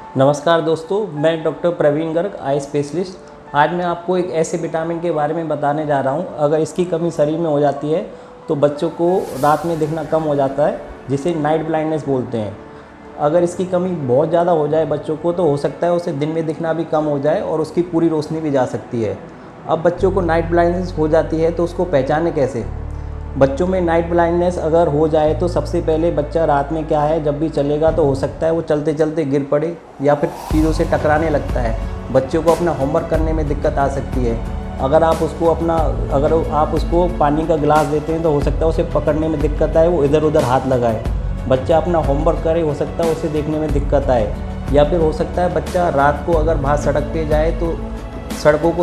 नमस्कार दोस्तों, मैं doctor Praveen Garg, eye specialist. आज मैं आपको एक ऐसे विटामिन के बारे में बताने जा रहा हूं, अगर इसकी कमी शरीर में हो जाती है तो बच्चों को रात में दिखना कम हो जाता है, जिसे नाइट ब्लाइंडनेस बोलते हैं। अगर इसकी कमी बहुत ज़्यादा हो जाए बच्चों को तो हो सकता है उसे दिन में दिखना भी कम हो जाए और उसकी पूरी रोशनी भी जा सकती है। अब बच्चों को नाइट ब्लाइंडनेस हो जाती है तो उसको पहचाने कैसे? बच्चों में नाइट ब्लाइंडनेस अगर हो जाए तो सबसे पहले बच्चा रात में क्या है, जब भी चलेगा तो हो सकता है वो चलते चलते गिर पड़े या फिर चीज़ों से टकराने लगता है। बच्चों को अपना होमवर्क करने में दिक्कत आ सकती है। अगर आप उसको पानी का गिलास देते हैं तो हो सकता है उसे पकड़ने में दिक्कत आए, वो इधर उधर हाथ लगाए। बच्चा अपना होमवर्क करे, हो सकता है उसे देखने में दिक्कत आए। या फिर हो सकता है बच्चा रात को अगर बाहर सड़क पे जाए तो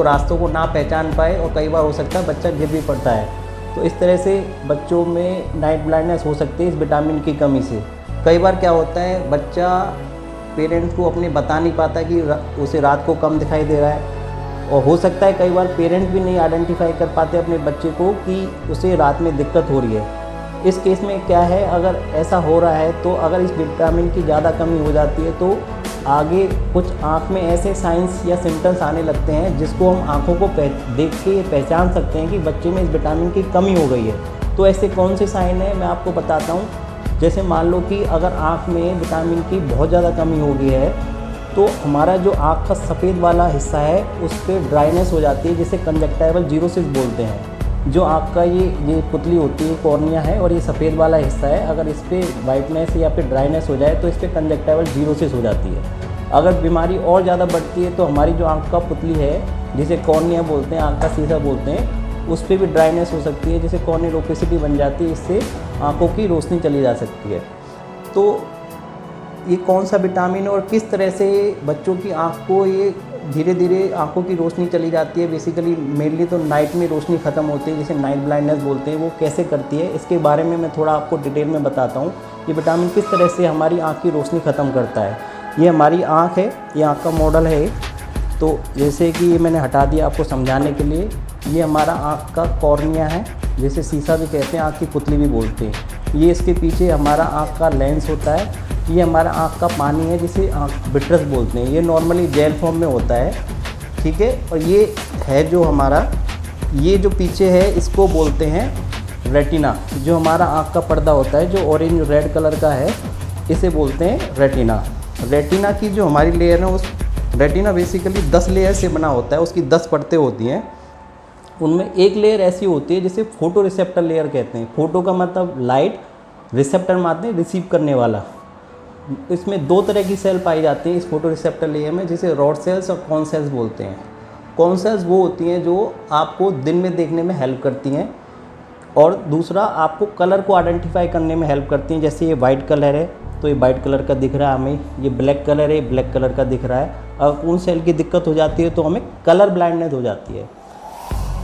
रास्तों को ना पहचान पाए, और कई बार हो सकता है बच्चा गिर भी पड़ता है। तो इस तरह से बच्चों में नाइट ब्लाइंडनेस हो सकती है इस विटामिन की कमी से। कई बार क्या होता है, बच्चा पेरेंट्स को अपने बता नहीं पाता कि उसे रात को कम दिखाई दे रहा है, और हो सकता है कई बार पेरेंट भी नहीं आइडेंटिफाई कर पाते अपने बच्चे को कि उसे रात में दिक्कत हो रही है। इस केस में क्या है, अगर ऐसा हो रहा है तो अगर इस विटामिन की ज़्यादा कमी हो जाती है तो आगे कुछ आँख में ऐसे साइंस या सिम्टम्स आने लगते हैं जिसको हम आँखों को देख के पहचान सकते हैं कि बच्चे में इस विटामिन की कमी हो गई है। तो ऐसे कौन से साइन हैं मैं आपको बताता हूँ। जैसे मान लो कि अगर आँख में विटामिन की बहुत ज़्यादा कमी हो गई है तो हमारा जो आँख का सफ़ेद वाला हिस्सा है उस पर ड्राइनेस हो जाती है, जिसे कंजक्टाइवल जीरोसिस बोलते हैं। जो आपका ये पुतली होती है, कॉर्निया है, और ये सफ़ेद वाला हिस्सा है, अगर इस पर वाइटनेस या फिर ड्राइनेस हो जाए तो इस पर कंजक्टाइवल जीरोसिस हो जाती है। अगर बीमारी और ज़्यादा बढ़ती है तो हमारी जो आँख का पुतली है, जिसे कॉर्निया बोलते हैं, आँख का शीशा बोलते हैं, उस पर भी ड्राइनेस हो सकती है, जिसे कॉर्नियल ओपेसिटी बन जाती है। इससे आँखों की रोशनी चली जा सकती है। तो ये कौन सा विटामिन और किस तरह से बच्चों की आँख को ये धीरे धीरे आँखों की रोशनी चली जाती है, बेसिकली मेनली तो नाइट में रोशनी ख़त्म होती है, जिसे नाइट ब्लाइंडनेस बोलते हैं, वो कैसे करती है इसके बारे में मैं थोड़ा आपको डिटेल में बताता हूँ। ये विटामिन किस तरह से हमारी आँख की रोशनी ख़त्म करता है। ये हमारी आँख है, ये आँख का मॉडल है। तो जैसे कि ये मैंने हटा दिया आपको समझाने के लिए। ये हमारा आँख का कॉर्निया है, जिसे शीशा भी कहते हैं, आँख की पुतली भी बोलते हैं। ये इसके पीछे हमारा आँख का लेंस होता है। ये हमारा आँख का पानी है, जिसे आँख विट्रस बोलते हैं। ये नॉर्मली जेल फॉर्म में होता है, ठीक है। और ये है जो हमारा, ये जो पीछे है इसको बोलते हैं रेटिना। जो हमारा आँख का पर्दा होता है, जो ऑरेंज रेड कलर का है, इसे बोलते हैं रेटिना। रेटिना की जो हमारी लेयर है, उस रेटिना बेसिकली 10 लेयर से बना होता है, उसकी 10 परतें होती हैं। उनमें एक लेयर ऐसी होती है जिसे फोटो रिसेप्टर लेयर कहते हैं। फोटो का मतलब लाइट, रिसेप्टर मानते हैं रिसीव करने वाला। इसमें 2 तरह की सेल पाई जाती हैं इस फोटो रिसेप्टर लेयर में, जिसे रॉड सेल्स और कॉन सेल्स बोलते हैं। कॉन सेल्स वो होती हैं जो आपको दिन में देखने में हेल्प करती हैं, और दूसरा आपको कलर को आइडेंटिफाई करने में हेल्प करती हैं। जैसे ये वाइट कलर है तो ये वाइट कलर का दिख रहा है हमें, ये ब्लैक कलर है, ब्लैक कलर का दिख रहा है। अगर कौन सेल की दिक्कत हो जाती है तो हमें कलर ब्लाइंडनेस हो जाती है।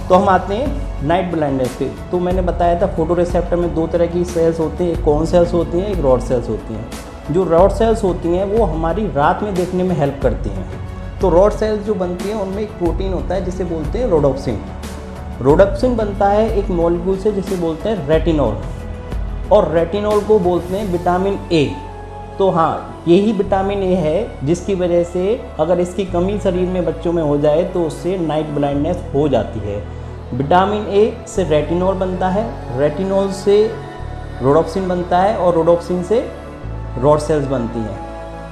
तो हम आते हैं नाइट ब्लाइंडनेस पे। तो मैंने बताया था फोटो रिसेप्टर में 2 तरह की सेल्स होती हैं, एक कॉन सेल्स होती हैं, एक रॉड सेल्स होती हैं। जो रॉड सेल्स होती हैं वो हमारी रात में देखने में हेल्प करती हैं। तो रॉड सेल्स जो बनती हैं उनमें एक प्रोटीन होता है जिसे बोलते हैं रोडोप्सिन। रोडोप्सिन बनता है एक मॉलिक्यूल से जिसे बोलते हैं रेटिनॉल, और रेटिनॉल को बोलते हैं विटामिन ए। तो हाँ, यही विटामिन ए है जिसकी वजह से अगर इसकी कमी शरीर में बच्चों में हो जाए तो उससे नाइट ब्लाइंडनेस हो जाती है। विटामिन ए से रेटिनॉल बनता है, रेटिनॉल से रोडोप्सिन बनता है, और रोडोप्सिन से रॉड सेल्स बनती हैं।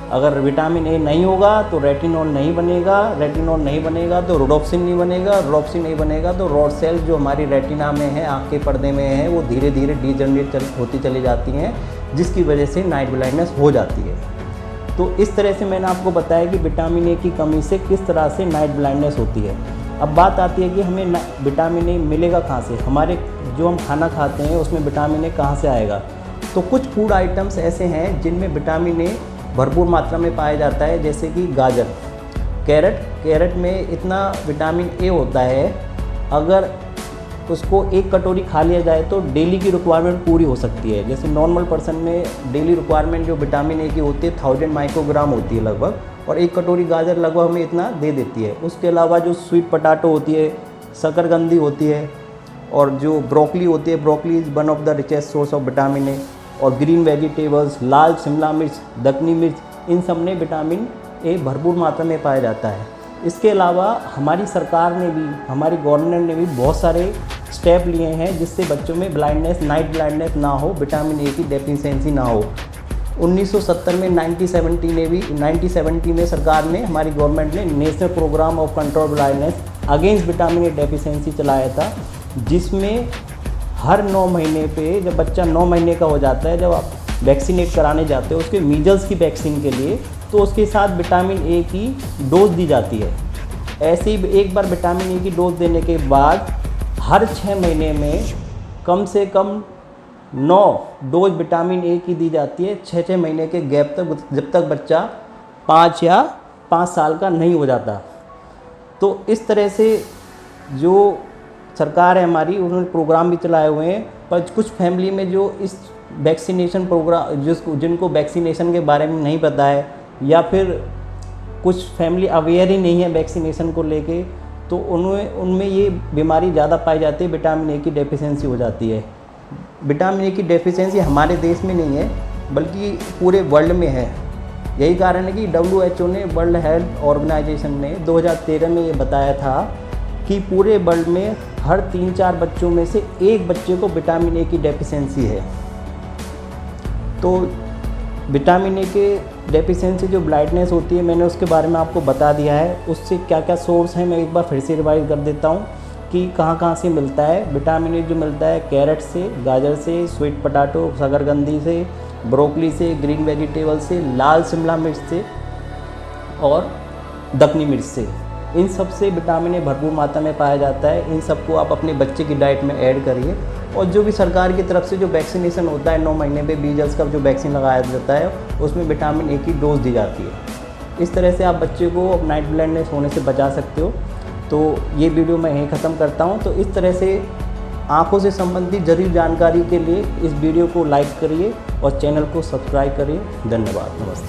अगर विटामिन ए नहीं होगा तो रेटिनॉल नहीं बनेगा, रेटिनॉल नहीं बनेगा तो रोडोप्सिन नहीं बनेगा, रोडोप्सिन नहीं बनेगा तो रॉड सेल्स जो हमारी रेटिना में है, आँख के पर्दे में है, वो धीरे धीरे डीजनरेट होती चली जाती हैं, जिसकी वजह से नाइट ब्लाइंडनेस हो जाती है। तो इस तरह से मैंने आपको बताया कि विटामिन ए की कमी से किस तरह से नाइट ब्लाइंडनेस होती है। अब बात आती है कि हमें विटामिन ए मिलेगा कहाँ से, हमारे जो हम खाना खाते हैं उसमें विटामिन ए कहाँ से आएगा। तो कुछ फूड आइटम्स ऐसे हैं जिनमें विटामिन ए भरपूर मात्रा में पाया जाता है, जैसे कि गाजर, कैरेट में इतना विटामिन ए होता है, अगर उसको 1 कटोरी खा लिया जाए तो डेली की रिक्वायरमेंट पूरी हो सकती है। जैसे नॉर्मल पर्सन में डेली रिक्वायरमेंट जो विटामिन ए की होती है 1000 माइक्रोग्राम होती है लगभग, और 1 कटोरी गाजर लगभग हमें इतना दे देती है। उसके अलावा जो स्वीट पोटैटो होती है, शकरकंदी होती है, और जो ब्रोकली होती है, broccoli is one of the richest source of vitamin A. और ग्रीन वेजिटेबल्स, लाल शिमला मिर्च, दक्कनी मिर्च, इन सब में विटामिन ए भरपूर मात्रा में पाया जाता है। इसके अलावा हमारी सरकार ने भी, हमारी गवर्नमेंट ने भी बहुत सारे स्टेप लिए हैं जिससे बच्चों में ब्लाइंडनेस, नाइट ब्लाइंडनेस ना हो, विटामिन ए की डेफिशिएंसी ना हो। 1970 में 1970 में सरकार ने, हमारी गवर्नमेंट ने national programme of control blindness against vitamin A deficiency चलाया था, जिसमें हर 9 महीने पे, जब बच्चा 9 महीने का हो जाता है, जब आप वैक्सीनेट कराने जाते हो उसके मीजल्स की वैक्सीन के लिए, तो उसके साथ विटामिन ए की डोज दी जाती है। ऐसे ही एक बार विटामिन ए की डोज देने के बाद हर 6 महीने में कम से कम 9 डोज विटामिन ए की दी जाती है, 6 महीने के गैप तक, जब तक बच्चा 5 साल का नहीं हो जाता। तो इस तरह से जो सरकार है हमारी, उन्होंने प्रोग्राम भी चलाए हुए हैं, पर कुछ फैमिली में जो इस वैक्सीनेशन प्रोग्राम, जिनको वैक्सीनेशन के बारे में नहीं पता है, या फिर कुछ फैमिली अवेयर ही नहीं है वैक्सीनेशन को लेके, तो उनमें ये बीमारी ज़्यादा पाई जाती है, विटामिन ए की डेफिशिएंसी हो जाती है। विटामिन ए की डेफिशिएंसी हमारे देश में नहीं है, बल्कि पूरे वर्ल्ड में है। यही कारण है कि WHO ने, वर्ल्ड हेल्थ ऑर्गेनाइजेशन ने 2013 में ये बताया था कि पूरे वर्ल्ड में हर 3-4 बच्चों में से एक बच्चे को विटामिन ए की डेफिशिएंसी है। तो विटामिन ए के डेफिशिएंसी जो ब्लाइंडनेस होती है, मैंने उसके बारे में आपको बता दिया है। उससे क्या क्या सोर्स हैं मैं एक बार फिर से रिवाइज कर देता हूँ कि कहाँ से मिलता है। विटामिन ए जो मिलता है कैरेट से, गाजर से, स्वीट पोटैटो, शकरकंदी से, ब्रोकली से, ग्रीन वेजिटेबल से, लाल शिमला मिर्च से और दक्कनी मिर्च से। इन सब से विटामिन ए भरपूर मात्रा में पाया जाता है। इन सबको आप अपने बच्चे की डाइट में ऐड करिए। और जो भी सरकार की तरफ से जो वैक्सीनेशन होता है, 9 महीने पे मीजल्स का जो वैक्सीन लगाया जाता है, उसमें विटामिन ए की डोज दी जाती है। इस तरह से आप बच्चे को नाइट ब्लाइंडनेस होने से बचा सकते हो। तो ये वीडियो मैं यहीं ख़त्म करता हूँ। तो इस तरह से आँखों से संबंधित जरूरी जानकारी के लिए इस वीडियो को लाइक करिए और चैनल को सब्सक्राइब करिए। धन्यवाद, नमस्ते।